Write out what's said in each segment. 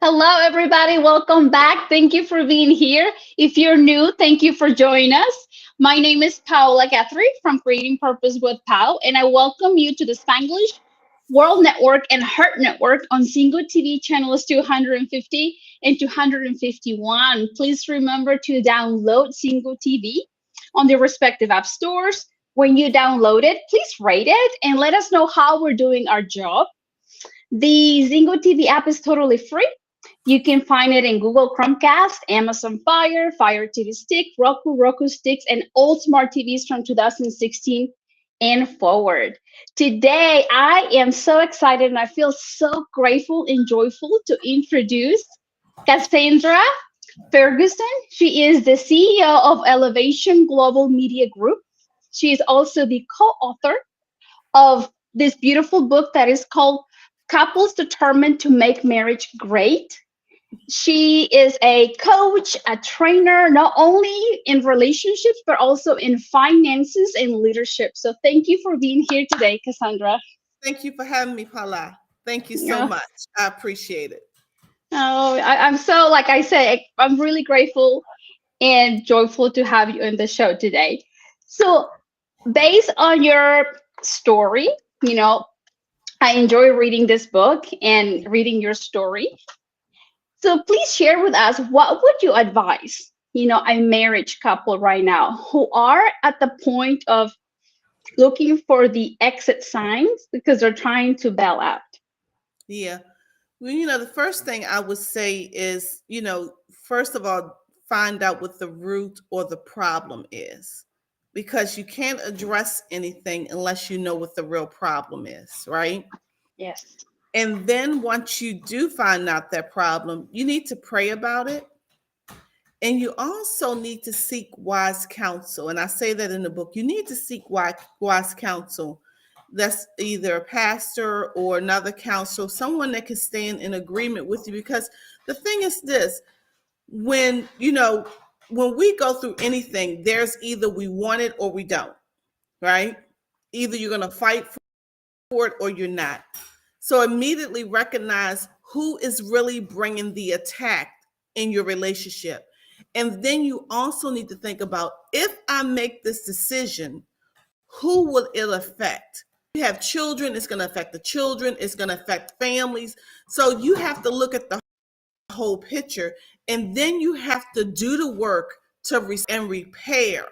Hello, everybody. Welcome back. Thank you for being here. If you're new, thank you for joining us. My name is Paola Catherine from Creating Purpose with Pau, and I welcome you to the Spanglish World Network and Heart Network on Single TV channels 250 and 251. Please remember to download Single TV on the respective app stores. When you download it, please rate it and let us know how we're doing our job. The Zingo TV app is totally free. You can find it in Google Chromecast, Amazon Fire, Fire TV Stick, Roku Sticks, and all smart TVs from 2016 and forward. Today, I am so excited and I feel so grateful and joyful to introduce Cassandra Ferguson. She is the CEO of Elevation Global Media Group. She is also the co-author of this beautiful book that is called Couples Determined to Make Marriage Great. She is a coach, a trainer, not only in relationships, but also in finances and leadership. So thank you for being here today, Cassandra. Thank you for having me, Paula. Thank you so Yeah. much. I appreciate it. Oh, I'm so, like I said, I'm really grateful and joyful to have you on the show today. So, based on your story, you know, I enjoy reading this book and reading your story. So please share with us what would you advise, a marriage couple right now who are at the point of looking for the exit signs because they're trying to bail out. Yeah. Well, the first thing I would say is, first of all, find out what the root or the problem is, because you can't address anything unless you know what the real problem is, right? Yes. And then once you do find out that problem, you need to pray about it. And you also need to seek wise counsel. And I say that in the book. You need to seek wise counsel. That's either a pastor or another counselor, someone that can stand in agreement with you. Because the thing is this, when when we go through anything, there's either we want it or we don't, right? Either you're going to fight for it or you're not. So immediately recognize who is really bringing the attack in your relationship. And then you also need to think about, if I make this decision, who will it affect? You have children, it's going to affect the children, it's going to affect families. So you have to look at the whole picture, and then you have to do the work to repair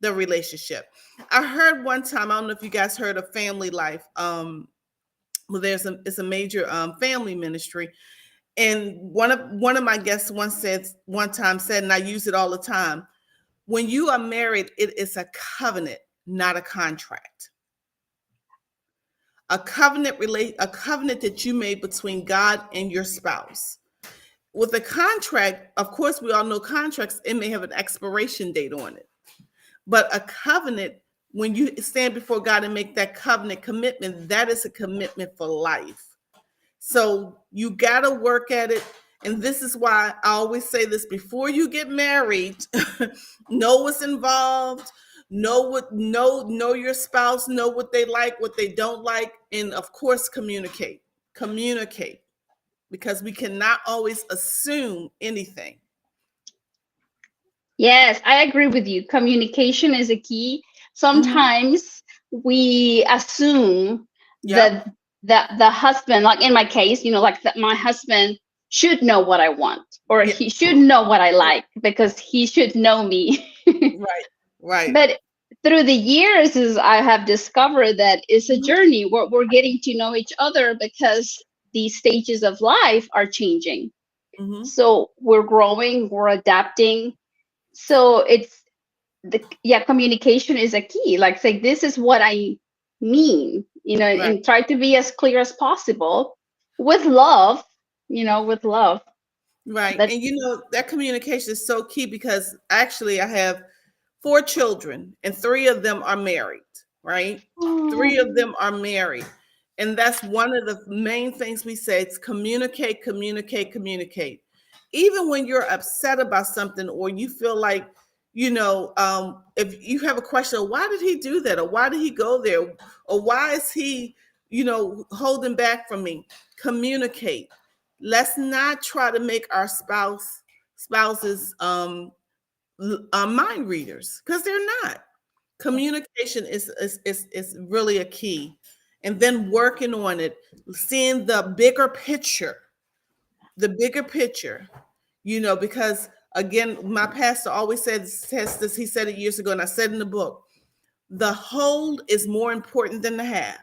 the relationship. I heard one time, I don't know if you guys heard of Family Life. Well, it's a major family ministry, and one of my guests one time said, and I use it all the time: when you are married, it is a covenant, not a contract. A covenant that you made between God and your spouse. With a contract, of course, we all know contracts, it may have an expiration date on it. But a covenant, when you stand before God and make that covenant commitment, that is a commitment for life. So you got to work at it. And this is why I always say this: before you get married, know what's involved, know your spouse, know what they like, what they don't like, and of course communicate. Communicate, because we cannot always assume anything. Yes, I agree with you. Communication is a key. Mm-hmm. Sometimes we assume Yep. that the husband, like in my case, like that my husband should know what I want or Yeah. he should know what I like because he should know me. Right. Right. But through the years, is I have discovered that it's a Mm-hmm. journey. We're getting to know each other because these stages of life are changing. Mm-hmm. So we're growing, we're adapting. So it's communication is a key. Like say, this is what I mean, Right. and try to be as clear as possible with love, with love. Right. That And that communication is so key, because actually I have 4 children and 3 of them are married, right? 3 of them are married. And that's one of the main things we say: it's communicate, communicate, communicate. Even when you're upset about something, or you feel like, if you have a question, why did he do that? Or why did he go there? Or why is he, holding back from me? Communicate. Let's not try to make our spouses mind readers, because they're not. Communication is really a key, and then working on it, seeing the bigger picture, because again, my pastor always says this. He said it years ago, and I said in the book, the whole is more important than the half.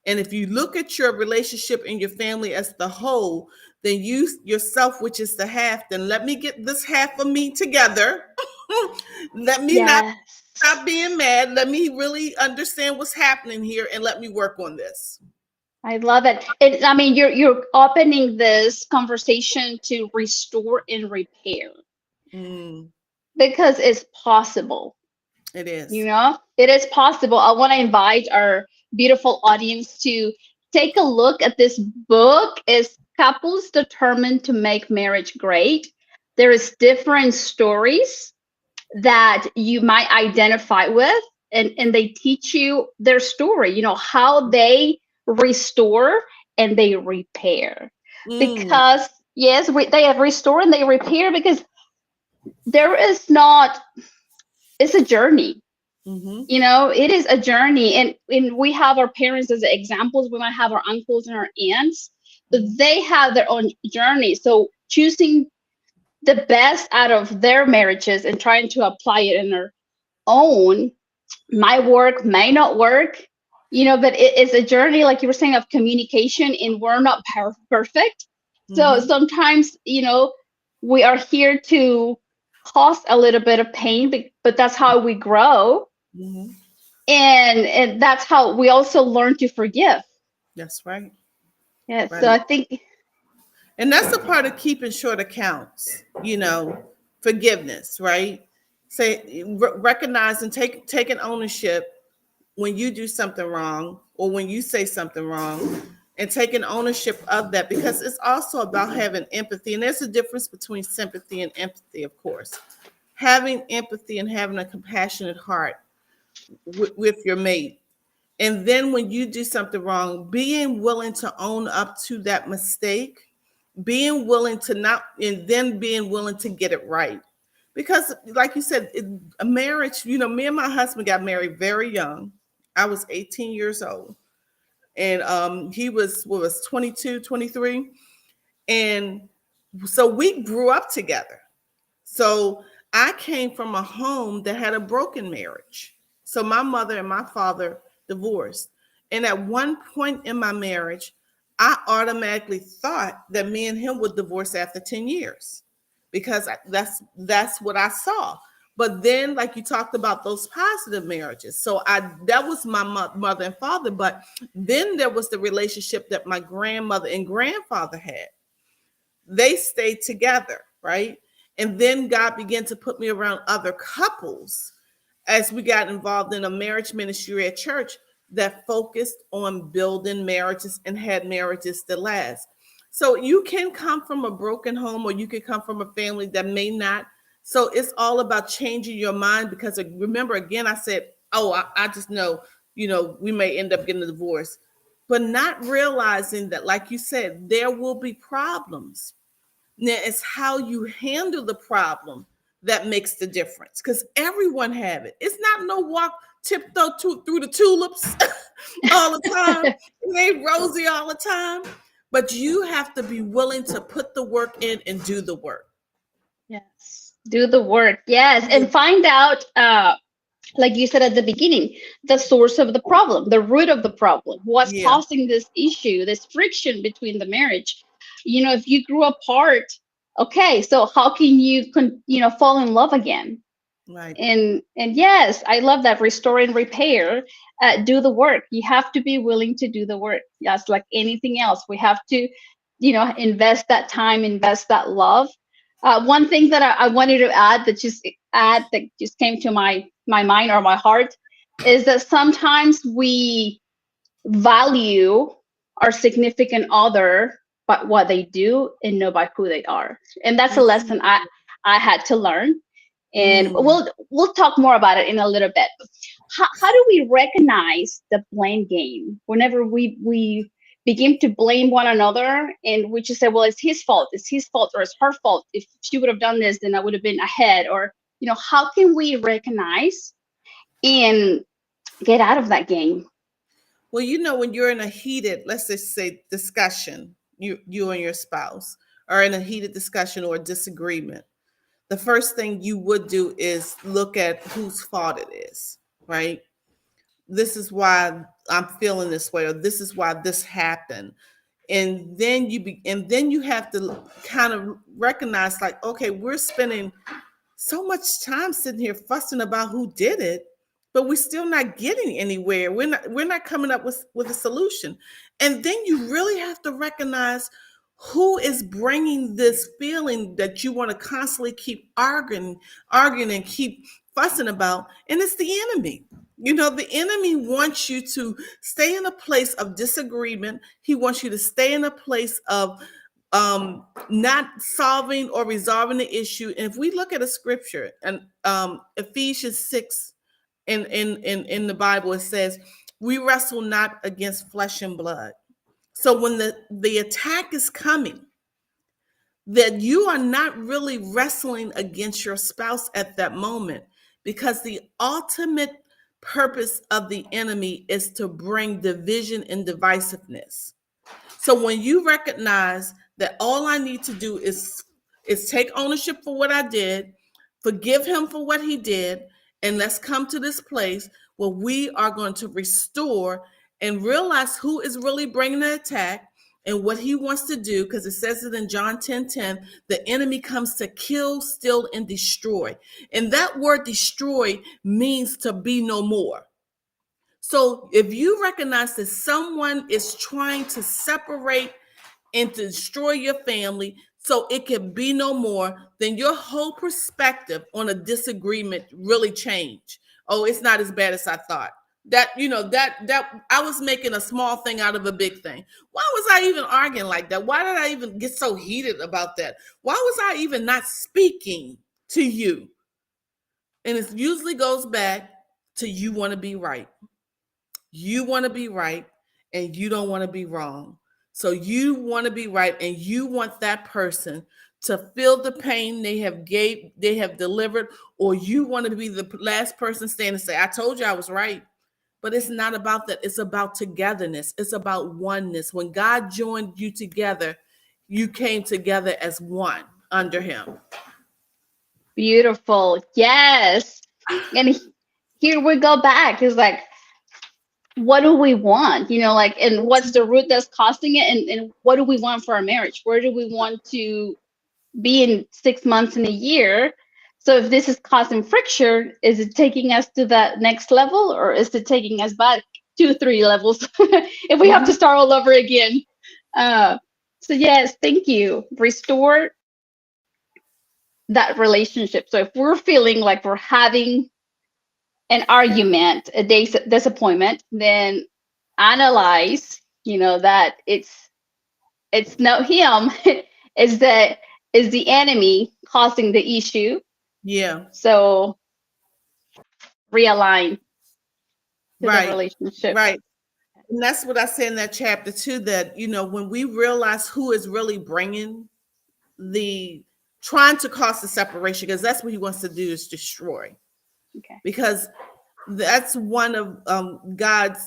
And if you look at your relationship and your family as the whole, then you yourself, which is the half, then let me get this half of me together. Let me not Yes. stop being mad. Let me really understand what's happening here, and let me work on this. I love it. I mean, you're opening this conversation to restore and repair Mm, because it's possible. it You is. know, it is possible. I want to invite our beautiful audience to take a look at this book. Is Couples Determined to Make Marriage Great? There is different stories that you might identify with, and they teach you their story, how they restore and they repair. Mm, Because yes, they have restore and they repair because there is not, it's a journey. mm-hmm, It is a journey, and we have our parents as examples. We might have our uncles and our aunts, but mm-hmm, they have their own journey. So choosing the best out of their marriages and trying to apply it in our own might work, may not work, but it is a journey, like you were saying, of communication, and we're not perfect. So mm-hmm, sometimes, we are here to cause a little bit of pain, but that's how we grow. mm-hmm. And that's how we also learn to forgive. That's right. Yeah. So Right. I think, And that's a part of keeping short accounts, forgiveness, right? Say, recognize and taking ownership when you do something wrong or when you say something wrong, and taking ownership of that, because it's also about having empathy. And there's a difference between sympathy and empathy, of course. Having empathy and having a compassionate heart with your mate. And then when you do something wrong, being willing to own up to that mistake, being willing to not, and then being willing to get it right. Because, like you said, a marriage, me and my husband got married very young. I was 18 years old. And he was, what was 22, 23. And so we grew up together. So I came from a home that had a broken marriage. So my mother and my father divorced. And at one point in my marriage, I automatically thought that me and him would divorce after 10 years, because that's what I saw. But then, like you talked about those positive marriages. So that was my mother and father. But then there was the relationship that my grandmother and grandfather had. They stayed together, right? And then God began to put me around other couples as we got involved in a marriage ministry at church that focused on building marriages and had marriages that last. So you can come from a broken home, or you can come from a family that may not. So it's all about changing your mind, because remember, again, I said, oh, I just know, we may end up getting a divorce, but not realizing that, like you said, there will be problems. Now, it's how you handle the problem that makes the difference, because everyone have it. It's not no walk tiptoe through the tulips all the time. It ain't rosy all the time. But you have to be willing to put the work in and do the work. yes, do the work. Yes. And find out, like you said at the beginning, the source of the problem, the root of the problem, what's Yeah, causing this issue, this friction between the marriage. If you grew apart, okay, so how can fall in love again? right. And yes, I love that. Restore and repair. Do the work. You have to be willing to do the work. Just like anything else, we have to, invest that time, invest that love. One thing that I wanted to add that just came to my mind or my heart is that sometimes we value our significant other by what they do and not by who they are, and that's a lesson I had to learn. And Mm. we'll talk more about it in a little bit. How do we recognize the blame game whenever we begin to blame one another, and we just say, well, it's his fault, or it's her fault. If she would have done this, then I would have been ahead. Or, how can we recognize and get out of that game? Well, when you're in a heated, let's just say, discussion, you and your spouse are in a heated discussion or disagreement, the first thing you would do is look at whose fault it is, right? This is why I'm feeling this way, or this is why this happened. And then you have to kind of recognize, like, okay, we're spending so much time sitting here fussing about who did it, but we're still not getting anywhere. We're not coming up with a solution. And then you really have to recognize who is bringing this feeling that you want to constantly keep arguing and keep fussing about. And it's the enemy. The enemy wants you to stay in a place of disagreement. He wants you to stay in a place of not solving or resolving the issue. And if we look at a scripture, and Ephesians 6 in the Bible, it says, we wrestle not against flesh and blood. So when the attack is coming, that you are not really wrestling against your spouse at that moment, because the ultimate purpose of the enemy is to bring division and divisiveness. So when you recognize that all I need to do is take ownership for what I did, forgive him for what he did, and let's come to this place where we are going to restore and realize who is really bringing the attack and what he wants to do, because it says it in John 10:10, the enemy comes to kill, steal, and destroy. And that word destroy means to be no more. So if you recognize that someone is trying to separate and to destroy your family so it can be no more, then your whole perspective on a disagreement really change. Oh, it's not as bad as I thought. That I was making a small thing out of a big thing. Why was I even arguing like that? Why did I even get so heated about that? Why was I even not speaking to you? And it usually goes back to, you want to be right. You want to be right, and you don't want to be wrong. So you want to be right, and you want that person to feel the pain they have delivered, or you want to be the last person standing and say, I told you I was right. But it's not about that. It's about togetherness. It's about oneness. When God joined you together, you came together as one under him. Beautiful. Yes. And here we go back. It's like, what do we want? And what's the root that's causing it? And what do we want for our marriage? Where do we want to be in 6 months, in a year? So if this is causing friction, is it taking us to that next level, or is it taking us back 2-3 levels if we have to start all over again? So yes, thank you. Restore that relationship. So if we're feeling like we're having an argument, a disappointment, then analyze, that it's not him, is the enemy causing the issue. Yeah. So realign to the Right. relationship. Right. And that's what I say in that chapter too, that, when we realize who is really bringing trying to cause the separation, because that's what he wants to do, is destroy. Okay. Because that's one of God's,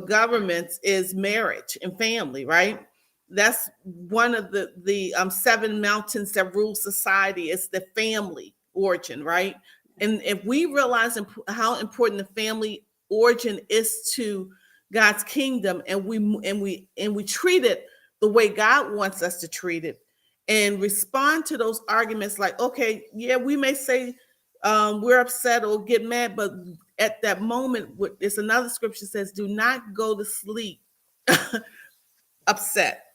governments, is marriage and family, right? That's one of the 7 mountains that rule society, is the family origin, right? And if we realize how important the family origin is to God's kingdom, and we treat it the way God wants us to treat it, and respond to those arguments like, okay, yeah, we may say we're upset or get mad, but at that moment, it's another scripture says, do not go to sleep upset.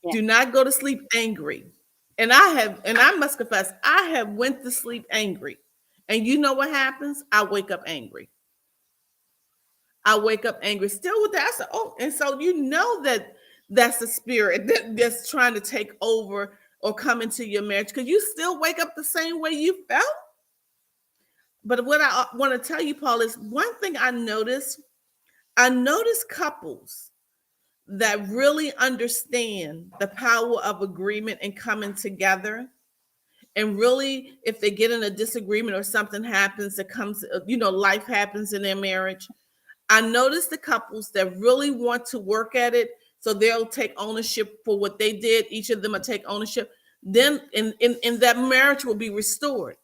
Yeah. Do not go to sleep angry. And I must confess, I have went to sleep angry. And you know what happens? I wake up angry. I wake up angry still with that. I said, oh, and so that's the spirit that's trying to take over or come into your marriage, because you still wake up the same way you felt. But what I want to tell you, Paul, is one thing I noticed couples that really understand the power of agreement and coming together. And really, if they get in a disagreement or something happens that comes, life happens in their marriage, I notice the couples that really want to work at it, so they'll take ownership for what they did. Each of them will take ownership. Then, in that marriage will be restored.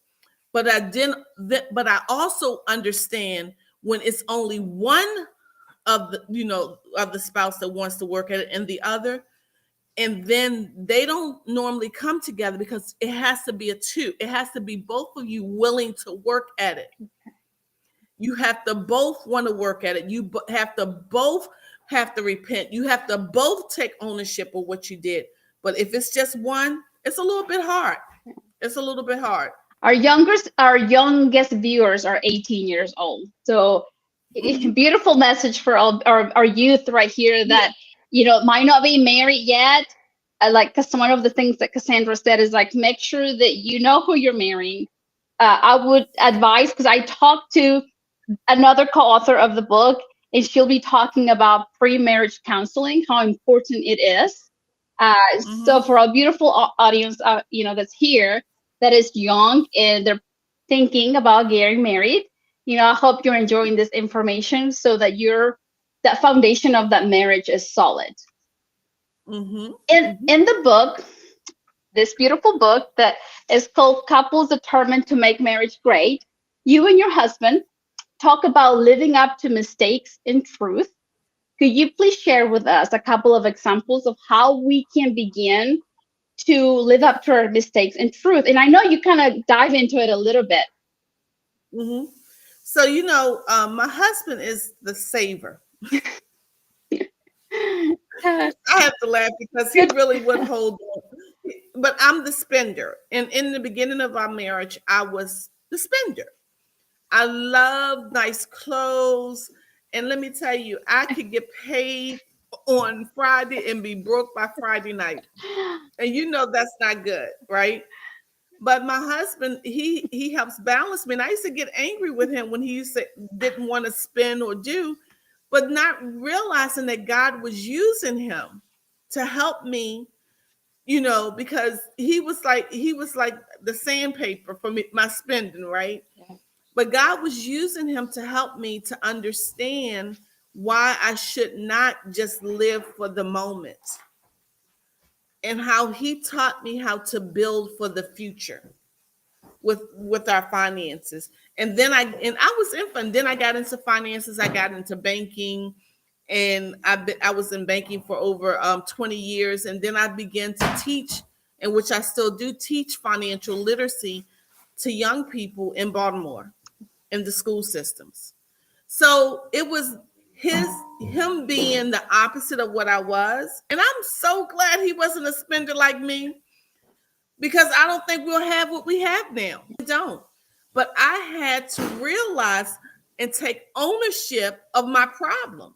But I also understand when it's only one of the spouse that wants to work at it, and the other, and then they don't normally come together because it has to be a two. It has to be both of you willing to work at it. You have to both want to work at it. You have to both have to repent. You have to both take ownership of what you did. But if it's just one, it's a little bit hard. It's a little bit hard. Our youngest viewers are 18 years old. So Mhm. beautiful message for all our youth right here Yeah. that might not be married yet. Like, because one of the things that Cassandra said is like, make sure that you know who you're marrying. I would advise, because I talked to another co-author of the book, and she'll be talking about pre-marriage counseling, how important it is. So Hmm. for our beautiful audience, that's here, that is young and they're thinking about getting married, I hope you're enjoying this information so that that foundation of that marriage is solid. Hmm. In the book, this beautiful book that is called Couples Determined to Make Marriage Great, you and your husband talk about living up to mistakes in truth. Could you please share with us a couple of examples of how we can begin to live up to our mistakes in truth? And I know you kind of dive into it a little bit. Hmm. So, my husband is the saver. I have to laugh because he Good. really would hold on. But I'm the spender. And in the beginning of our marriage, I was the spender. I love nice clothes. And let me tell you, I could get paid on Friday and be broke by Friday night. And that's not good, right? But my husband, he helps balance me. And I used to get angry with him when he used to didn't want to spend or do, but not realizing that God was using him to help me, because he was like the sandpaper for me, my spending, right? But God was using him to help me to understand why I should not just live for the moment, and how he taught me how to build for the future with our finances. And I was in then I got into finances. I got into banking, and I was in banking for over 20 years, and then I began to teach, and which I still do teach financial literacy to young people in Baltimore in the school systems. So it was his him being the opposite of what I was. And I'm so glad he wasn't a spender like me, because I don't think we'll have what we have now. We don't. But I had to realize and take ownership of my problem,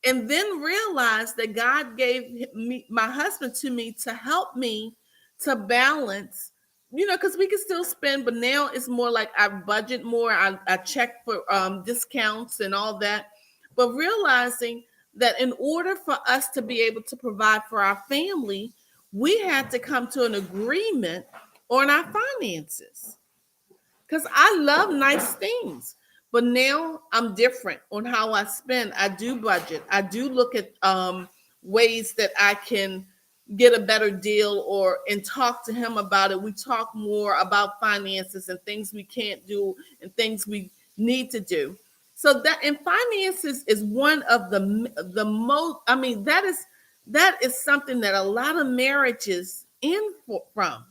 and then realize that God gave me my husband to me to help me to balance, because we can still spend, but now it's more like I budget more. I check for discounts and all that, but realizing that in order for us to be able to provide for our family, we had to come to an agreement on our finances, because I love nice things. But now I'm different on how I spend. I do budget. I do look at ways that I can get a better deal, or and talk to him about it. We talk more about finances and things we can't do and things we need to do. So that, and finances is one of the most. I mean, that is something that a lot of marriages from,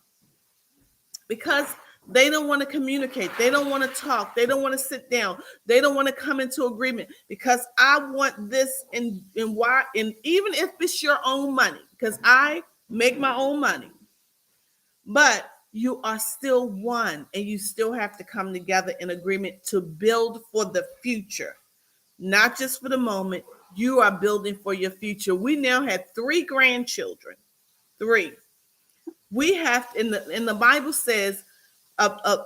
because they don't want to communicate. They don't want to talk. They don't want to sit down. They don't want to come into agreement, because I want this, and why, and even if it's your own money, because I make my own money, but you are still one, and you still have to come together in agreement to build for the future, not just for the moment. You are building for your future. We now have 3 grandchildren. 3. We have, in the Bible says, a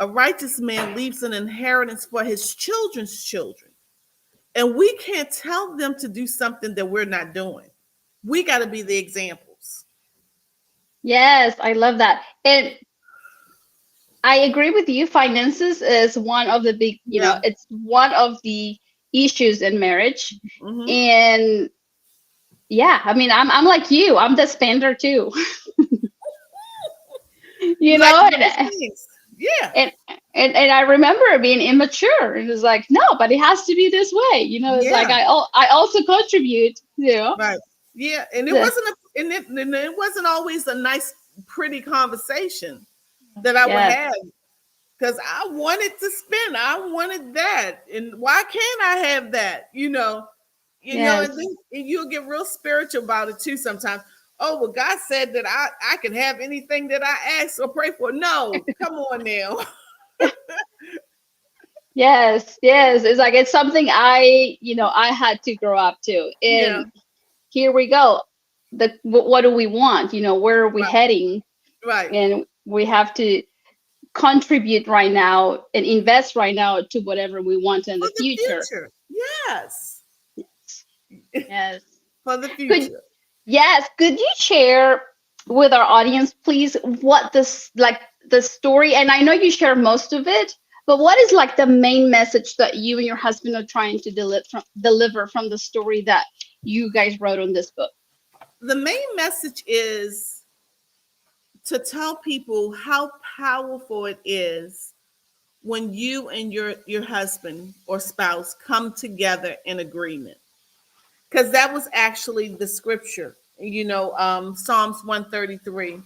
righteous man leaves an inheritance for his children's children. And we can't tell them to do something that we're not doing. We got to be the examples. Yes, I love that. And I agree with you. Finances is one of the big, Yeah. it's one of the issues in marriage. Mm-hmm. And yeah, I mean, I'm like you. I'm the spender too. you Like know, most things. Yeah. and and I remember being immature. It was like, no, but it has to be this way. It's like Yeah. I also contribute. Right. Yeah. And it The, wasn't and it wasn't always a nice, pretty conversation that I would yes, have, because I wanted to spend. I wanted that. And why can't I have that? yes, And then and you'll get real spiritual about it too sometimes. Oh, well, God said that I can have anything that I ask or pray for. No, come on now. yes, yes. It's like it's something I had to grow up to. Yeah, And here we go. What do we want? Where are we right, heading? right. And we have to contribute right now and invest right now to whatever we want in For the the future. future. Yes. Yes. For the Could future. Yes, could you share with our audience, please, what this like the story, and I know you share most of it, but what is like the main message that you and your husband are trying to deliver from the story that you guys wrote on this book? The main message is to tell people how powerful it is when you and your husband or spouse come together in agreement, because that was actually the scripture, Psalms 133.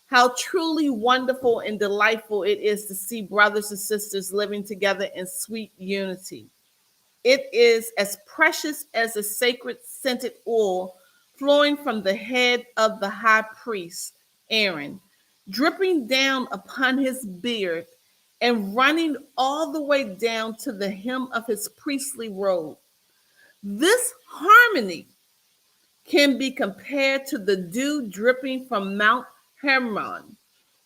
How truly wonderful and delightful it is to see brothers and sisters living together in sweet unity. It is as precious as a sacred scented oil flowing from the head of the high priest, Aaron, dripping down upon his beard and running all the way down to the hem of his priestly robe. This harmony can be compared to the dew dripping from Mount Hermon,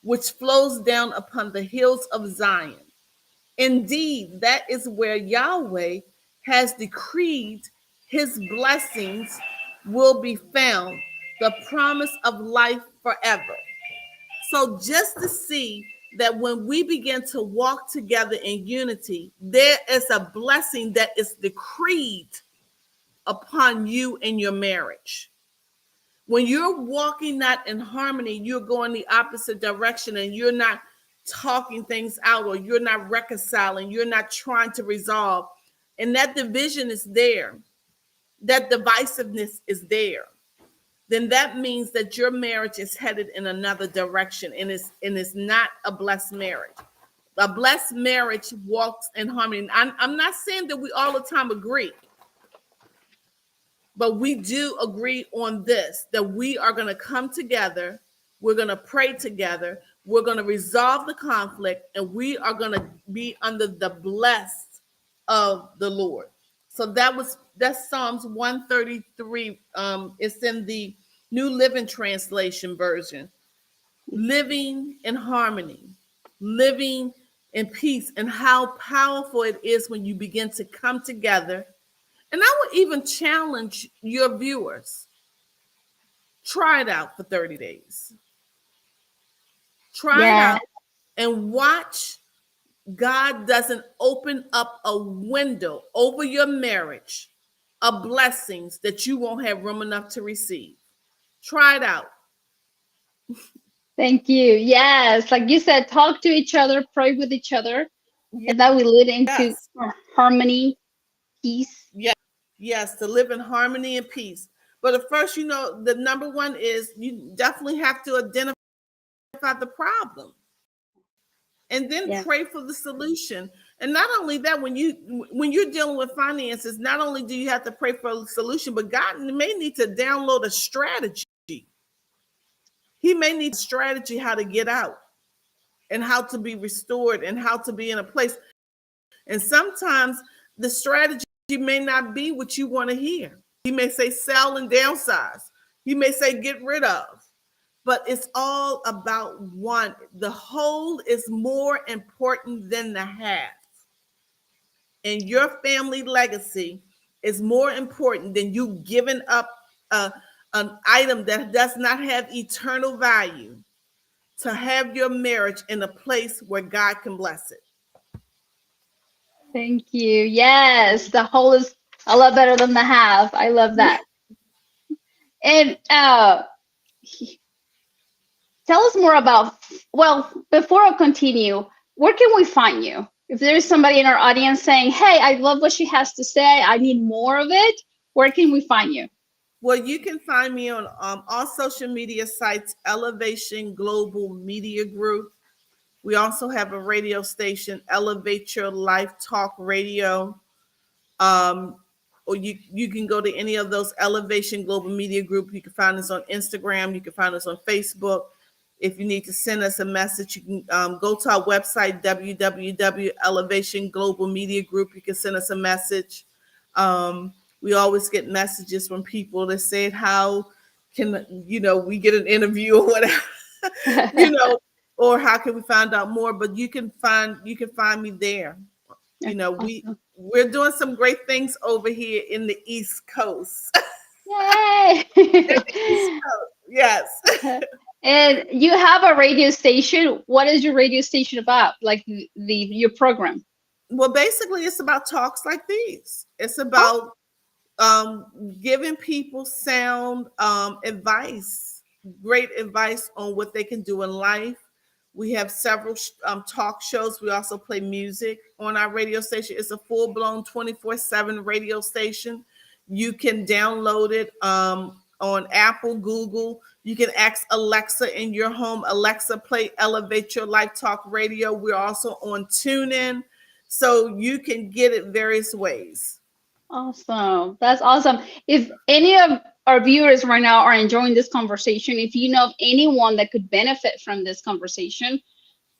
which flows down upon the hills of Zion. Indeed, that is where Yahweh has decreed his blessings will be found, the promise of life forever. So, just to see that when we begin to walk together in unity, there is a blessing that is decreed upon you in your marriage. When you're walking not in harmony, you're going the opposite direction and you're not talking things out, or you're not reconciling, you're not trying to resolve. And that division is there, that divisiveness is there. Then that means that your marriage is headed in another direction, and it's not a blessed marriage. A blessed marriage walks in harmony. I'm not saying that we all the time agree, but we do agree on this, that we are going to come together, we're going to pray together, we're going to resolve the conflict, and we are going to be under the blessed of the Lord. So that's Psalms 133. It's in the New Living Translation version. Living in harmony, living in peace, and how powerful it is when you begin to come together. And I would even challenge your viewers, try it out for 30 days. Try it Yeah. out and watch God doesn't open up a window over your marriage of blessings that you won't have room enough to receive. Try it out. Thank you. Yes, like you said, talk to each other, pray with each other, and that will lead into Yes. harmony, peace. Yes. Yes. To live in harmony and peace. But at first, the number one is you definitely have to identify the problem and then Yeah. pray for the solution. And not only that, when you're dealing with finances, not only do you have to pray for a solution, but God may need to download a strategy. He may need a strategy how to get out and how to be restored and how to be in a place. And sometimes the strategy may not be what you want to hear. He may say sell and downsize. He may say get rid of. But it's all about one. The whole is more important than the half. And your family legacy is more important than you giving up a, an item that does not have eternal value to have your marriage in a place where God can bless it. Thank you. Yes, the whole is a lot better than the half. I love that. And tell us more about, well, before I continue, where can we find you? If there's somebody in our audience saying, hey, I love what she has to say, I need more of it, where can we find you? Well, you can find me on all social media sites, Elevation Global Media Group. We also have a radio station, Elevate Your Life Talk Radio. Um, or you can go to any of those Elevation Global Media Group. You can find us on Instagram. You can find us on Facebook. If you need to send us a message, you can go to our website, www.elevation global media group. You can send us a message. We always get messages from people that say, how can, we get an interview or whatever, you know, or how can we find out more? But you can find me there. You That's know, awesome. we're doing some great things over here in the East Coast. Yay! In the East Coast, yes. And you have a radio station. What is your radio station about? Like your program? Well, basically, it's about talks like these. It's Oh, about giving people sound advice, great advice on what they can do in life. We have several talk shows. We also play music on our radio station. It's a full blown 24/7 radio station. You can download it on Apple, Google. You can ask Alexa in your home, Alexa, play Elevate Your Life Talk Radio. We're also on TuneIn. So you can get it various ways. awesome. That's awesome. If any of our viewers right now are enjoying this conversation, if you know of anyone that could benefit from this conversation,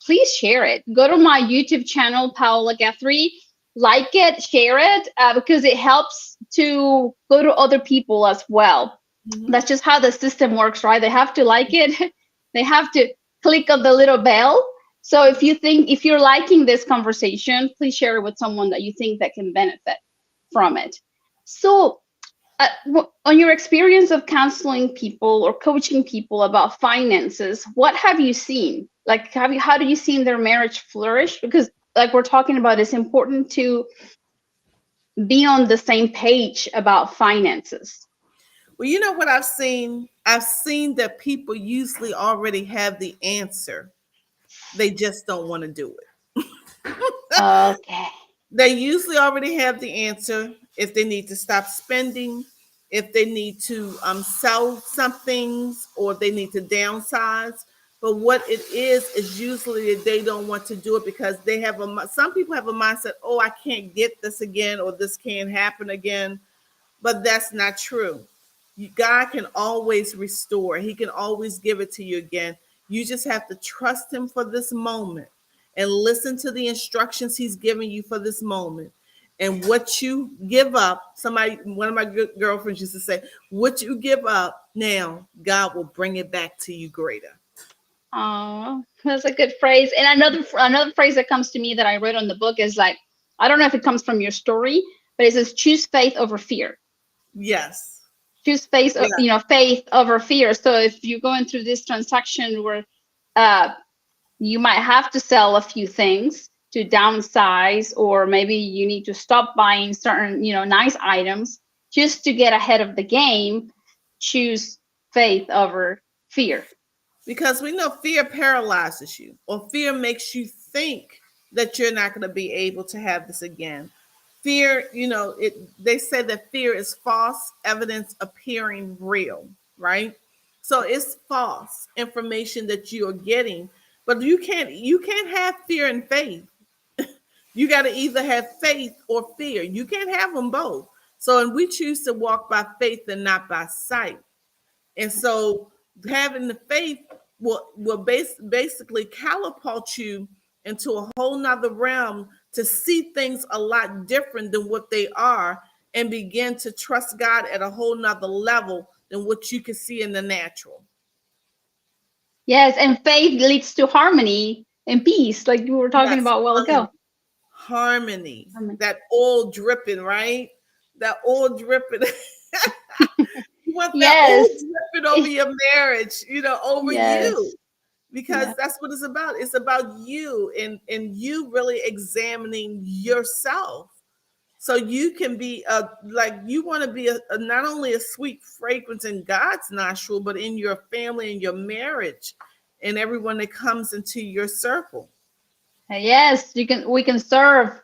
please share it. Go to my YouTube channel, Paola Guthrie, like it, share it, because it helps to go to other people as well. Mhm. That's just how the system works, right? They have to like it, they have to click on the little bell. So if you're liking this conversation, please share it with someone that you think that can benefit from it. So, on your experience of counseling people or coaching people about finances, what have you seen? Like, how do you seen their marriage flourish? Because, like we're talking about, it's important to be on the same page about finances. Well, you know what I've seen? I've seen that people usually already have the answer. They just don't want to do it. Okay. They usually already have the answer if they need to stop spending, if they need to sell some things, or they need to downsize. But what it is usually that they don't want to do it because they have some people have a mindset, oh, I can't get this again, or this can't happen again. But that's not true. God can always restore. He can always give it to you again. You just have to trust him for this moment and listen to the instructions he's giving you for this moment. And what you give up, one of my girlfriends used to say, what you give up now, God will bring it back to you greater. Oh, that's a good phrase. And another phrase that comes to me that I read on the book is like, I don't know if it comes from your story, but it says choose faith over fear. Yes. Choose faith, Yeah. faith over fear. So if you're going through this transaction where uh, you might have to sell a few things to downsize, or maybe you need to stop buying certain, nice items just to get ahead of the game, choose faith over fear. Because we know fear paralyzes you, or fear makes you think that you're not going to be able to have this again. Fear, they say that fear is false evidence appearing real, right? So it's false information that you are getting, but you can't have fear and faith. You got to either have faith or fear. You can't have them both. So, and we choose to walk by faith and not by sight. And so having the faith will basically catapult you into a whole nother realm to see things a lot different than what they are, and begin to trust God at a whole nother level than what you can see in the natural. Yes, and faith leads to harmony and peace, like we were talking Yes, about a while ago. harmony. Harmony. That oil dripping, right? that oil dripping. You want that oil Yes. dripping over your marriage, over you, Yes. because Yeah. that's what it's about. It's about you, and you really examining yourself, so you can be like, you want to be a not only a sweet fragrance in God's nostril, but in your family and your marriage and everyone that comes into your circle. Yes, we can serve,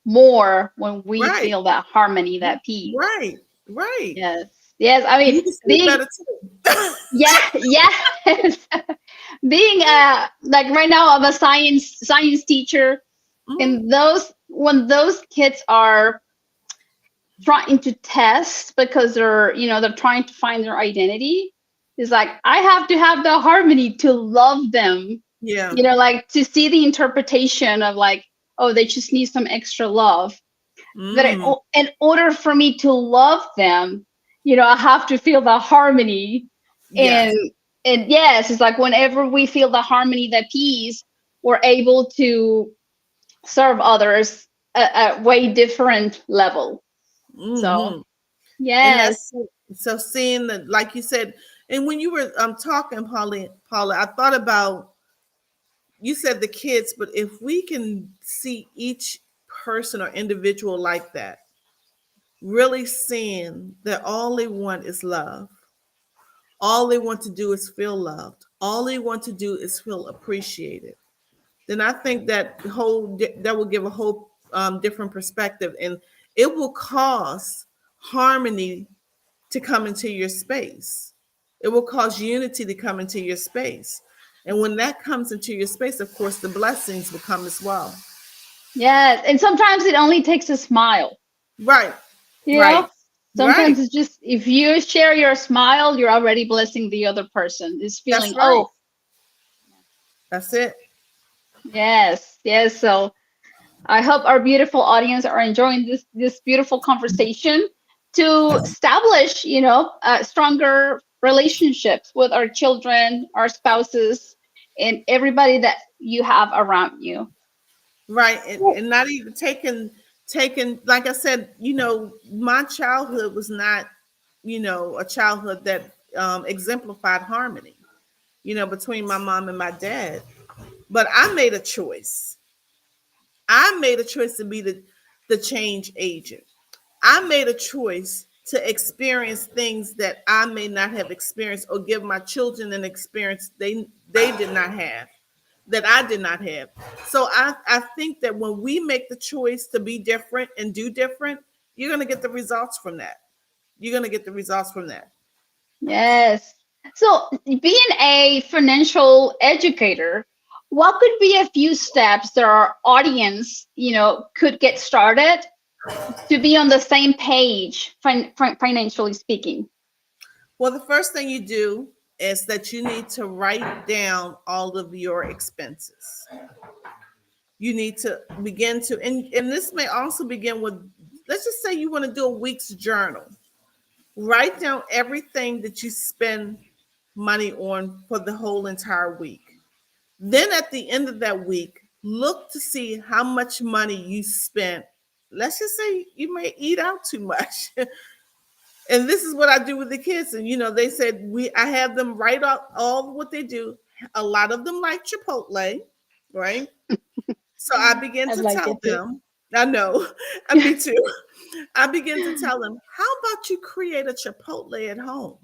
more when we Right, feel that harmony, that peace. right, right. Yes. Yes. I And mean, you can sleep being better too. yeah, yes. Being like right now I'm a science teacher, Mhm. and those when those kids are trying to test because they're trying to find their identity, it's like I have to have the harmony to love them, Yeah. like to see the interpretation of like, oh, they just need some extra love. But Mm. in order for me to love them, I have to feel the harmony. and Yes. and yes, it's like whenever we feel the harmony, the peace, we're able to serve others at way different level. So Hmm. And yes. that's so seeing that, like you said, and when you were talking, Paula, I thought about, you said the kids, but if we can see each person or individual like that, really seeing that all they want is love, all they want to do is feel loved, all they want to do is feel appreciated, then I think that will give a whole different perspective, and it will cause harmony to come into your space. It will cause unity to come into your space. And when that comes into your space, of course, the blessings will come as well. Yes, and sometimes it only takes a smile. Right, you right, know right. Sometimes it's just, if you share your smile, you're already blessing the other person. It's That's feeling, right. oh, That's it. yes, yes. So I hope our beautiful audience are enjoying this beautiful conversation to establish, stronger relationships with our children, our spouses, and everybody that you have around you. Right. And not even taking, like I said, my childhood was not, a childhood that exemplified harmony, between my mom and my dad. But I made a choice. I made a choice to be the change agent. I made a choice to experience things that I may not have experienced, or give my children an experience they did not have, that I did not have. So I think that when we make the choice to be different and do different, you're going to get the results from that. You're going to get the results from that. Yes. So, being a financial educator, what could be a few steps that our audience, could get started to be on the same page, financially speaking? Well, the first thing you do is that you need to write down all of your expenses. You need to begin to, and this may also begin with, let's just say you want to do a week's journal. Write down everything that you spend money on for the whole entire week. Then at the end of that week, look to see how much money you spent. Let's just say you may eat out too much. And this is what I do with the kids. And they said, I have them write out all what they do. A lot of them like Chipotle, right? So I begin I'd to like tell it too. them, I know, and me too. I begin to tell them, how about you create a Chipotle at home?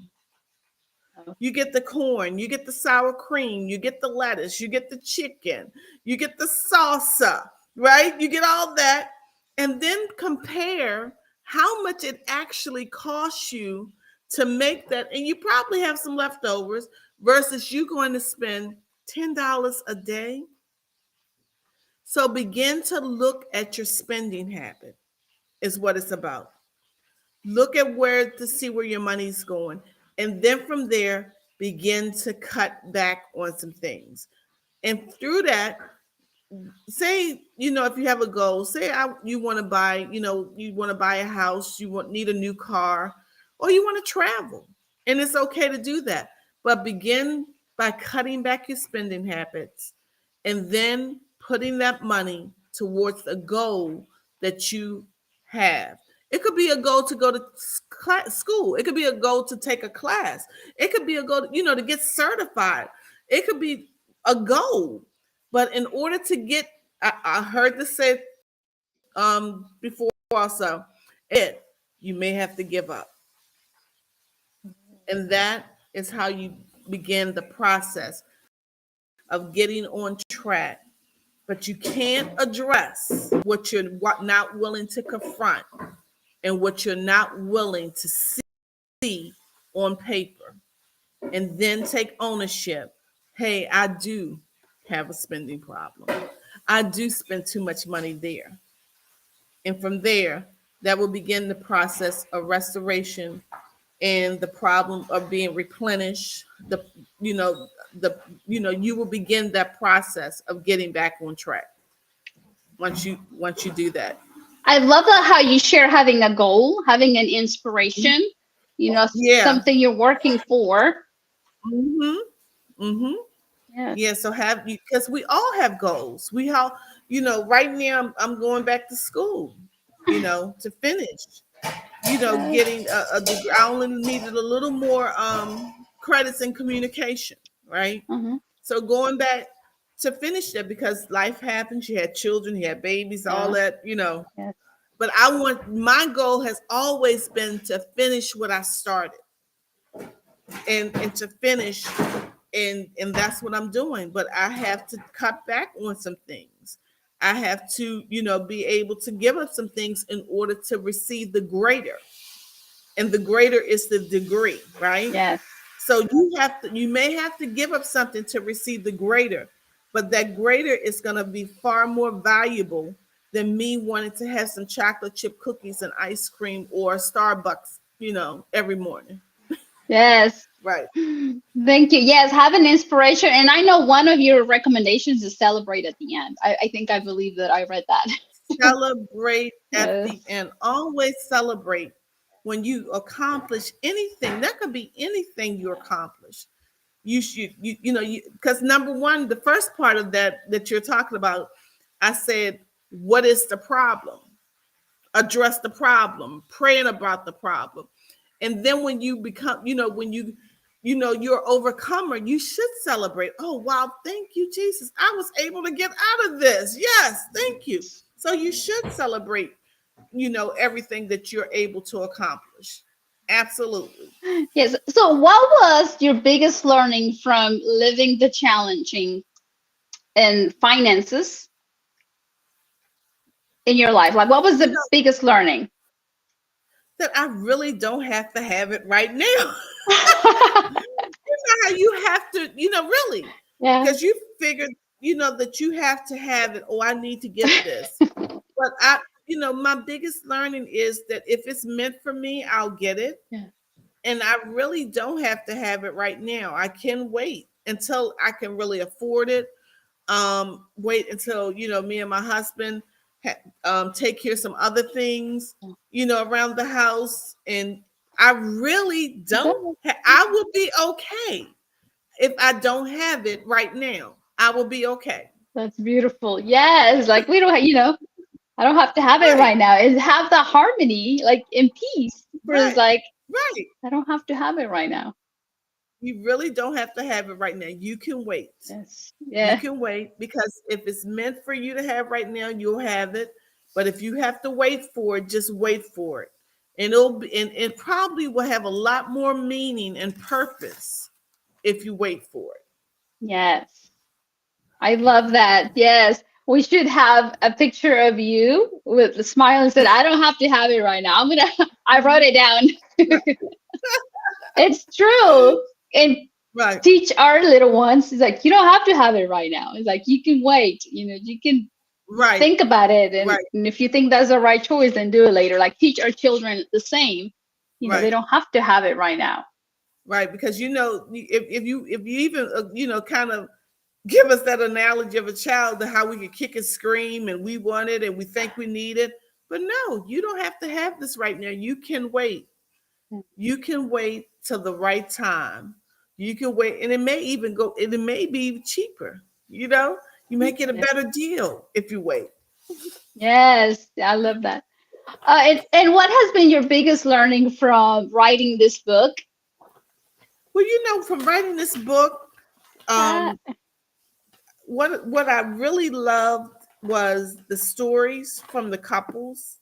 You get the corn, you get the sour cream, you get the lettuce, you get the chicken, you get the salsa, right? You get all that, and then compare how much it actually costs you to make that. And you probably have some leftovers versus you going to spend $10 a day. So begin to look at your spending habit, is what it's about. Look at where to see where your money's going. And then from there, begin to cut back on some things. And through that, say, if you have a goal, say you want to buy, you want to buy a house, need a new car, or you want to travel. And it's okay to do that. But begin by cutting back your spending habits, and then putting that money towards the goal that you have. It could be a goal to go to school. It could be a goal to take a class. It could be a goal, to get certified. It could be a goal. But in order to get, I heard this said before also, you may have to give up. And that is how you begin the process of getting on track. But you can't address what you're not willing to confront and what you're not willing to see on paper, and then take ownership. Hey, I do have a spending problem. I do spend too much money there. And from there, that will begin the process of restoration and the problem of being replenished. You know, you will begin that process of getting back on track once you do that. I love that how you share having a goal, having an inspiration, Yeah. something you're working for. Mhm. Mhm. Yes. Yeah, so have you, because we all have goals. We all, right now I'm going back to school, to finish, Yes. getting a degree. I only needed a little more credits in communication, right? Uh-huh. So going back to finish that, because life happens. You had children, you had babies, all Yeah. that. Yes. But my goal has always been to finish what I started, and to finish, and that's what I'm doing. But I have to cut back on some things. I have to, be able to give up some things in order to receive the greater. And the greater is the degree, right? Yes. So you may have to give up something to receive the greater, but that greater is going to be far more valuable than me wanting to have some chocolate chip cookies and ice cream or Starbucks, every morning. Yes. Right. Thank you. Yes, have an inspiration. And I know one of your recommendations is celebrate at the end. I think I believe that I read that. Celebrate at the Yes. end. Always celebrate when you accomplish anything. That could be anything you accomplish. You should, because number one, the first part of that you're talking about, I said, what is the problem? Address the problem, praying about the problem. And then when you become, when you're overcomer, you should celebrate. Oh, wow, thank you, Jesus. I was able to get out of this. Yes, thank you. So you should celebrate, everything that you're able to accomplish. Absolutely. Yes. So, what was your biggest learning from living the challenging and finances in your life? Like, what was You the know, biggest learning? that I really don't have to have it right now. How you have to, really, Yeah. because you figured, that you have to have it. Oh, I need to get this. But my biggest learning is that if it's meant for me, I'll get it. Yeah. And I really don't have to have it right now. I can wait until I can really afford it. Wait until, me and my husband take care of some other things, around the house. And I really don't, I will be okay if I don't have it right now. I will be okay. That's beautiful. Yes. Like, we don't, I don't have to have it Right, right now. Is have the harmony, like in peace. Whereas, right, like, right. I don't have to have it right now. You really don't have to have it right now. You can wait. Yes. You Yeah. can wait, because if it's meant for you to have right now, you'll have it. But if you have to wait for it, just wait for it. And and it probably will have a lot more meaning and purpose if you wait for it. Yes. I love that. Yes. We should have a picture of you with the smile and said, I don't have to have it right now. I wrote it down. It's true. And Right, teach our little ones. It's like, you don't have to have it right now. It's like, you can wait, you can right, think about it. right, And if you think that's the right choice, then do it later. Like, teach our children the same. They right, don't have to have it right now. right. Because if you even kind of give us that analogy of a child, to how we could kick and scream and we want it and we think we need it. But no, you don't have to have this right now. You can wait. You can wait till the right time. You can wait, and it may even go, and it may be cheaper. You may get a Yeah. better deal if you wait. Yes, I love that. And what has been your biggest learning from writing this book? Well, from writing this book, Uh, um, what I really loved was the stories from the couples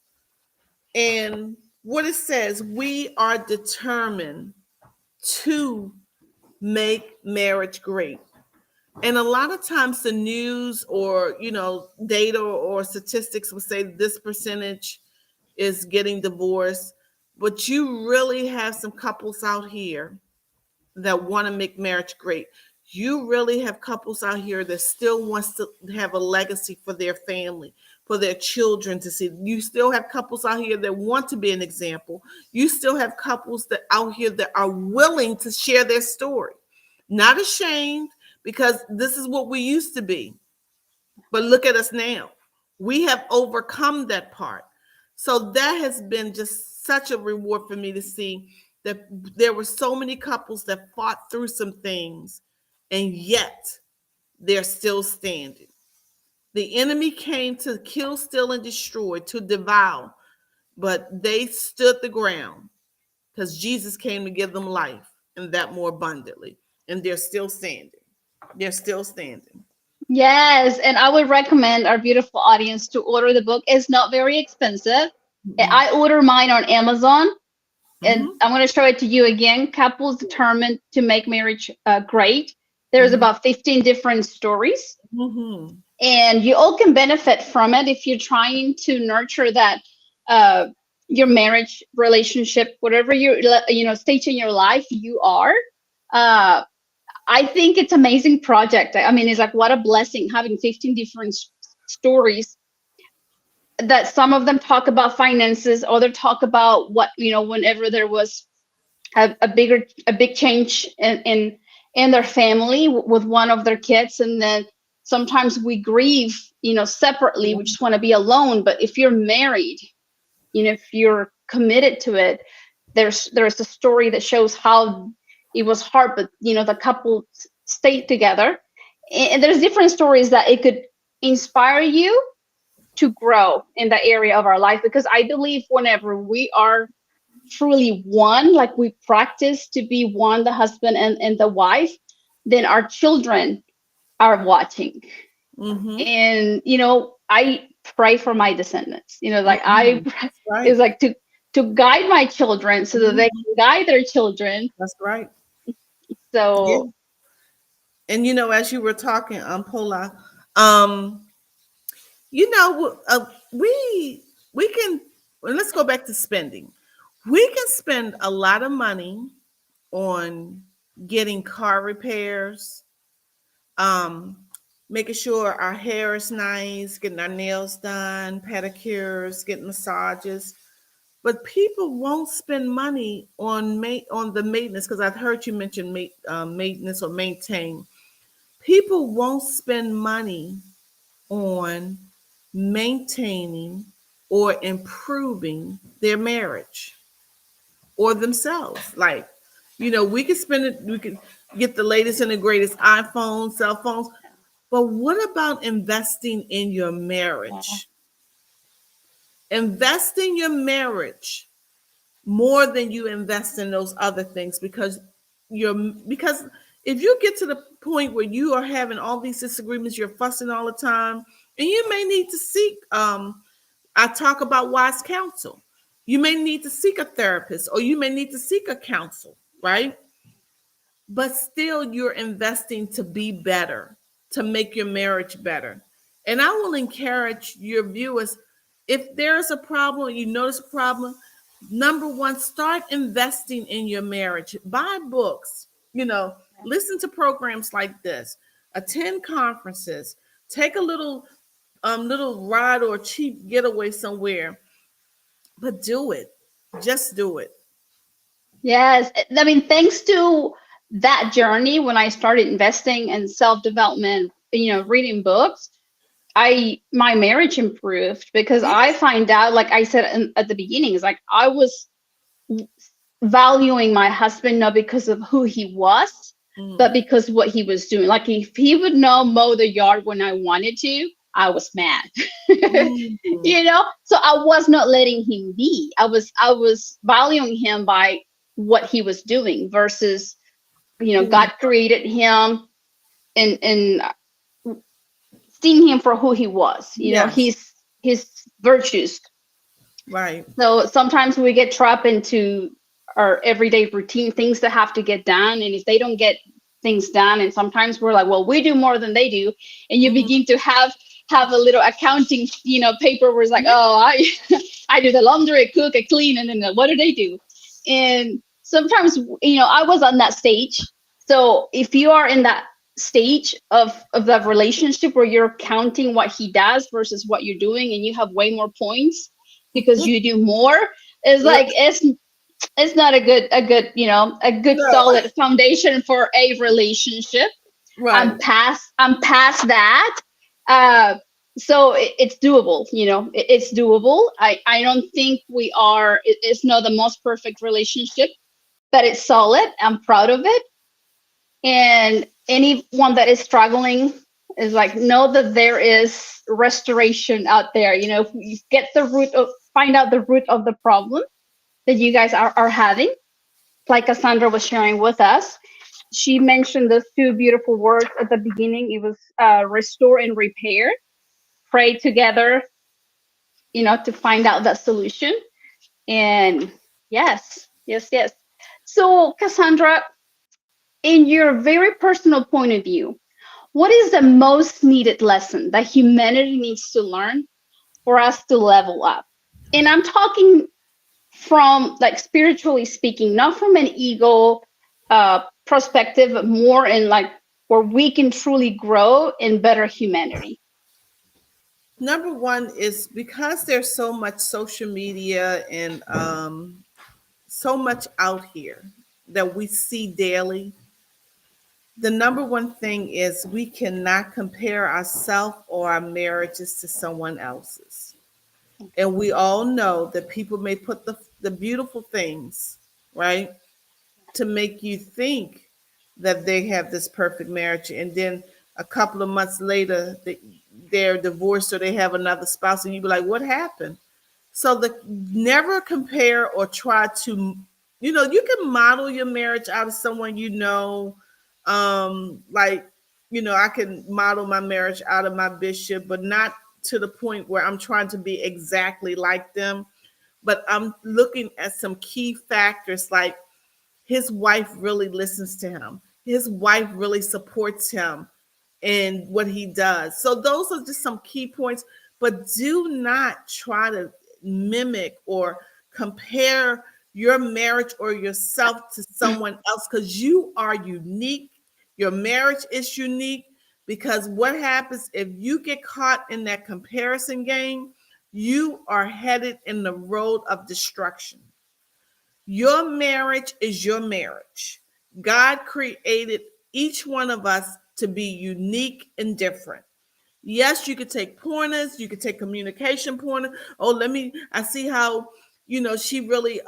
and what it says. We are determined to make marriage great. And a lot of times the news or, data or statistics will say this percentage is getting divorced, but you really have some couples out here that want to make marriage great. You really have couples out here that still wants to have a legacy for their family, for their children to see. You still have couples out here that want to be an example. You still have couples that out here that are willing to share their story, not ashamed, because this is what we used to be. But look at us now. We have overcome that part. So that has been just such a reward for me to see that there were so many couples that fought through some things and yet they're still standing. The enemy came to kill, steal, and destroy, to devour, but they stood the ground because Jesus came to give them life and that more abundantly. And they're still standing. They're still standing. yes, and I would recommend our beautiful audience to order the book. It's not very expensive. Mm-hmm. I order mine on Amazon, and Mm-hmm. I'm going to show it to you again. Couples determined to make marriage great. There's Mm-hmm. about 15 different stories, Mm-hmm. and you all can benefit from it if you're trying to nurture that uh, your marriage relationship, whatever stage in your life you are. Uh, I think it's amazing project. I mean, it's like what a blessing having 15 different stories that some of them talk about finances, other talk about what, whenever there was a big change in their family with one of their kids, and then sometimes we grieve, separately. We just want to be alone. But if you're married, if you're committed to it, there's a story that shows how it was hard, but the couple stayed together. And there's different stories that it could inspire you to grow in that area of our life, because I believe whenever we are truly one, like we practice to be one, the husband and the wife, then our children are watching. Mm-hmm. And I pray for my descendants, like Mm-hmm. I That's right. is like to guide my children so that they Mhm. can guide their children. That's right. Yeah. So And as you were talking, Paula, um, we can. Well, let's go back to spending. We can spend a lot of money on getting car repairs, um, making sure our hair is nice, getting our nails done, pedicures, getting massages. But people won't spend money on the maintenance, because I've heard you mention maintenance or maintain. People won't spend money on maintaining or improving their marriage or themselves. Like, we could spend it, we could get the latest and the greatest iPhones, cell phones, but what about investing in your yeah. marriage? Invest in your marriage more than you invest in those other things, because if you get to the point where you are having all these disagreements, you're fussing all the time, and you may need to seek I talk about wise counsel. You may need to seek a therapist, or you may need to seek a counsel, right? But still you're investing to be better, to make your marriage better. And I will encourage your viewers, if there's a problem, you notice a problem, number one, start investing in your marriage. Buy books, listen to programs like this, attend conferences, take a little ride or cheap getaway somewhere, but do it. Just do it. Yes, I mean, thanks to that journey, when I started investing in self-development, reading books, I my marriage improved, because I Yes. find out, like I said at the beginning, is like I was valuing my husband not because of who he was, but Mm. because what he was doing. Like if he would know mow the yard when I wanted to, I was mad. Mm-hmm. So I was not letting him be. I was valuing him by what he was doing versus, Who? God created him, and seeing him for who he was, Yes. his virtues. Right. So sometimes we get trapped into our everyday routine, things that have to get done. And if they don't get things done, and sometimes we're like, well, we do more than they do. And you Mm-hmm. begin to have a little accounting, paper where it's like, Yeah. oh, I I do the laundry, I cook, I clean, and then what do they do? And sometimes, I was on that stage. So if you are in that stage of that relationship where you're counting what he does versus what you're doing, and you have way more points because you do more, it's Yeah. like it's not a good No. solid foundation for a relationship. I'm Right. past that. uh so it's doable. It's doable. I don't think it's not the most perfect relationship, but it's solid. I'm proud of it. And anyone that is struggling is like, know that there is restoration out there. If you find out the root of the problem that you guys are having, like Cassandra was sharing with us. She mentioned those two beautiful words at the beginning. It was restore and repair. Pray together, to find out that solution. And yes, yes, yes. So, Cassandra, in your very personal point of view, what is the most needed lesson that humanity needs to learn for us to level up? And I'm talking from, like, spiritually speaking, not from an ego perspective, but more in, like, where we can truly grow in better humanity. Number one is because there's so much social media and so much out here that we see daily. The number one thing is we cannot compare ourselves or our marriages to someone else's. And we all know that people may put the beautiful things, right, to make you think that they have this perfect marriage. And then a couple of months later, they're divorced or they have another spouse, and you be like, what happened? So never compare or try to, you can model your marriage out of someone like, I can model my marriage out of my bishop, but not to the point where I'm trying to be exactly like them. But I'm looking at some key factors like his wife really listens to him. His wife really supports him in what he does. So those are just some key points, but do not try to mimic or compare your marriage or yourself to someone else because you are unique. Your marriage is unique because what happens if you get caught in that comparison game, you are headed in the road of destruction. Your marriage is your marriage. God created each one of us to be unique and different. Yes, you could take pointers, you could take communication pointers. Oh, I see how, she really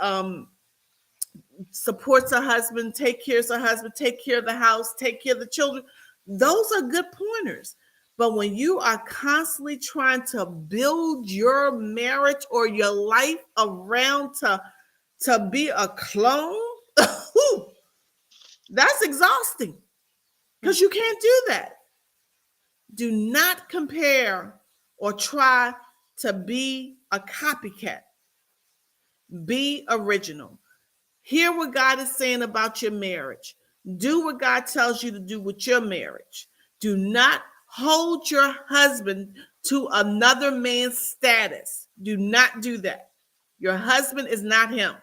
supports her husband, take care of her husband, take care of the house, take care of the children. Those are good pointers. But when you are constantly trying to build your marriage or your life around to be a clone, that's exhausting because you can't do that. Do not compare or try to be a copycat. Be original. Hear what God is saying about your marriage. Do what God tells you to do with your marriage. Do not hold your husband to another man's status. Do not do that. Your husband is not him.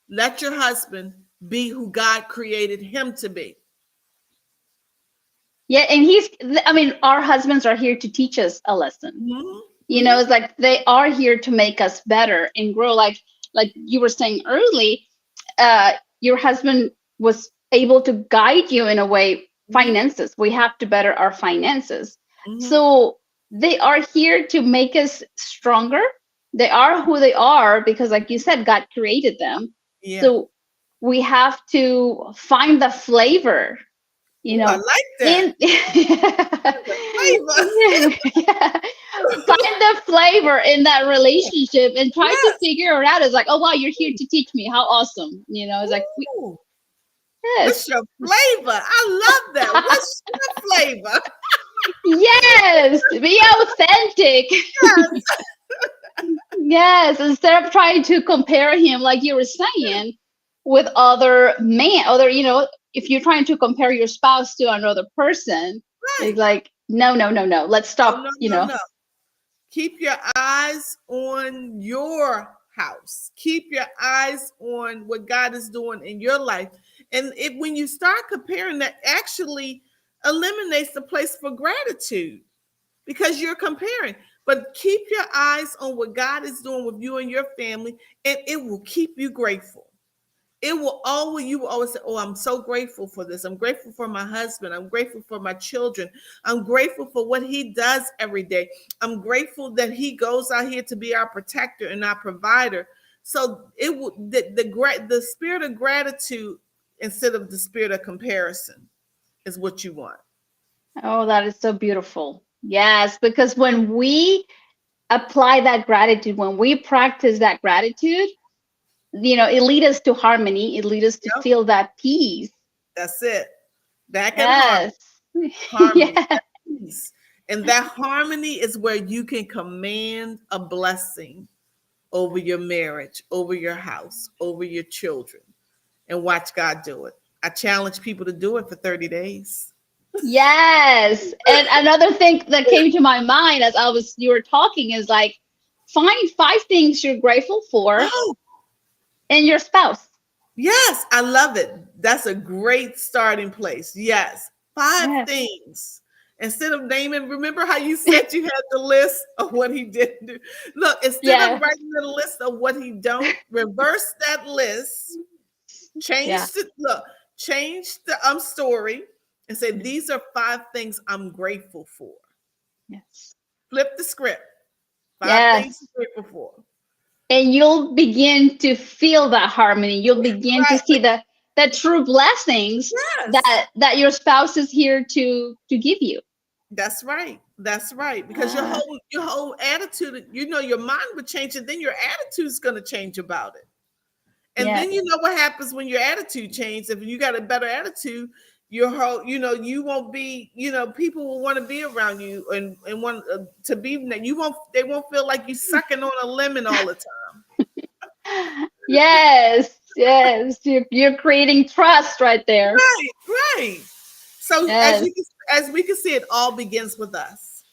Let your husband be who God created him to be. Yeah, and our husbands are here to teach us a lesson. Mm-hmm. Mm-hmm. It's like they are here to make us better and grow. Like you were saying early, your husband was able to guide you in a way. Finances, we have to better our finances. Mm-hmm. So they are here to make us stronger. They are who they are because, like you said, God created them. Yeah. So we have to find the flavor, you I know, like that. in yeah, The flavor. yeah. Find the flavor in that relationship and try to Yes. figure it out. It's like, oh wow, you're here to teach me. How awesome. You know, it's like Ooh, yes. what's your flavor? I love that. What's your flavor? Yes, be authentic. Yes. Yes, instead of trying to compare him, like you were saying, with other men, other, if you're trying to compare your spouse to another person, it's Right. like, no, no, no, no. Let's No, stop, no, no, no. Keep your eyes on your house. Keep your eyes on what God is doing in your life. And when you start comparing, that actually eliminates the place for gratitude because you're comparing. But keep your eyes on what God is doing with you and your family, and it will keep you grateful. It will always, you will always say, oh, I'm so grateful for this. I'm grateful for my husband. I'm grateful for my children. I'm grateful for what he does every day. I'm grateful that he goes out here to be our protector and our provider. So it will, the spirit of gratitude instead of the spirit of comparison is what you want. Oh, that is so beautiful. Yes, because when we apply that gratitude, when we practice that gratitude, it leads us to harmony. It leads us to Yep, feel that peace. that's it. Back at harmony. Yes. Harmony, Yeah. that peace. And that harmony is where you can command a blessing over your marriage, over your house, over your children, and watch God do it. I challenge people to do it for 30 days. Yes. And another thing that came to my mind as you were talking is like find 5 things you're grateful for Oh, in your spouse. yes, I love it. That's a great starting place. Yes, five Yes. things. Instead of naming, remember how you said you had the list of what he didn't do? Look, instead of Yeah. writing the list of what he don't, reverse that list. Yeah. Change the story and say these are 5 things I'm grateful for. Yes. Flip the script. 5 things Yes. I'm grateful for. And you'll begin to feel that harmony. You'll begin to see Right. the true blessings Yes. that your spouse is here to give you. That's right. That's right. Because Ah, your whole attitude, your mind would change, and then your attitude is going to change about it. And yes. then you know what happens when your attitude changes. If you got a better attitude, your whole, you won't be, people will want to be around you and want to be. They won't feel like you sucking on a lemon all the time. Yes. Yes. You're creating trust right there. Right, right. So Yes. as we can see, it all begins with us.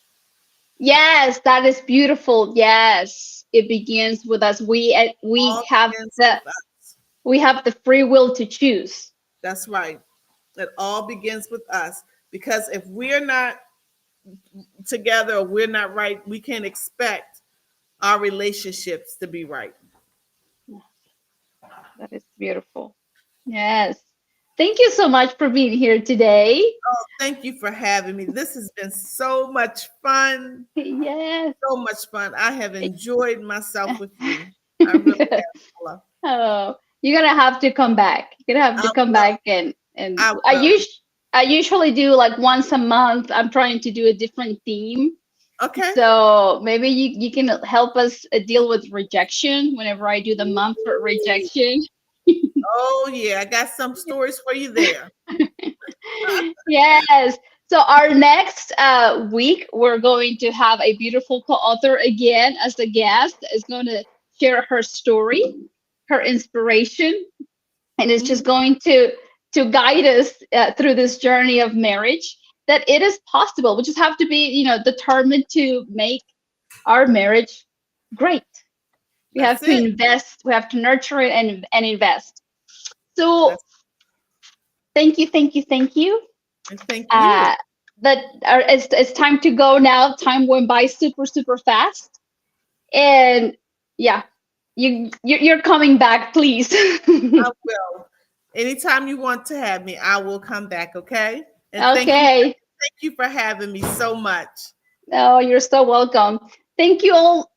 Yes, that is beautiful. Yes, it begins with us. We All have begins the with us. free will to choose. That's right. It all begins with us because if we're not together or we're not right, we can't expect our relationships to be right. That is beautiful. Yes. Thank you so much for being here today. Oh, thank you for having me. This has been so much fun. Yes. So much fun. I have enjoyed myself with you. I really have, Paula. Oh, you're gonna have to come back. You're gonna have I to come will. back and I will. I usually do like once a month. I'm trying to do a different theme. Okay. So maybe you can help us deal with rejection whenever I do the month for rejection. Oh yeah, I got some stories for you there. Yes. So our next week, we're going to have a beautiful co-author again as a guest. Is going to share her story, her inspiration, and it's just Mhm. going to guide us through this journey of marriage. That it is possible. We just have to be, determined to make our marriage great. We have That's to it. invest. We have to nurture it and invest. So That's thank you, thank you, thank you. and thank you. Uh, it's time to go now. Time went by super super fast, and yeah, you're coming back, please. I will. Anytime you want to have me, I will come back, okay? And Okay. thank you for having me so much. Oh, you're so welcome. Thank you all,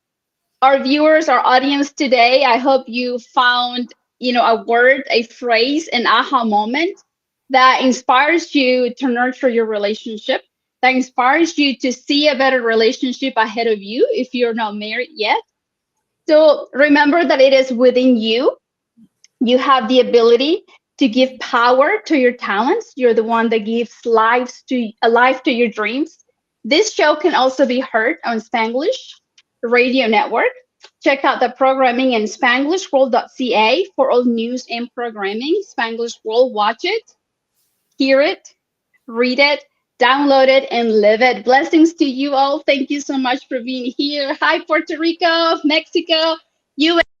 our viewers, our audience today. I hope you found, a word, a phrase, an aha moment that inspires you to nurture your relationship, that inspires you to see a better relationship ahead of you if you're not married yet. So remember that it is within you. You have the ability to give power to your talents. You're the one that gives lives to a life to your dreams. This show can also be heard on Spanglish Radio Network. Check out the programming in spanglishworld.ca for all news and programming. Spanglish World, watch it, hear it, read it, download it, and live it. Blessings to you all. Thank you so much for being here. Hi, Puerto Rico, Mexico, USA.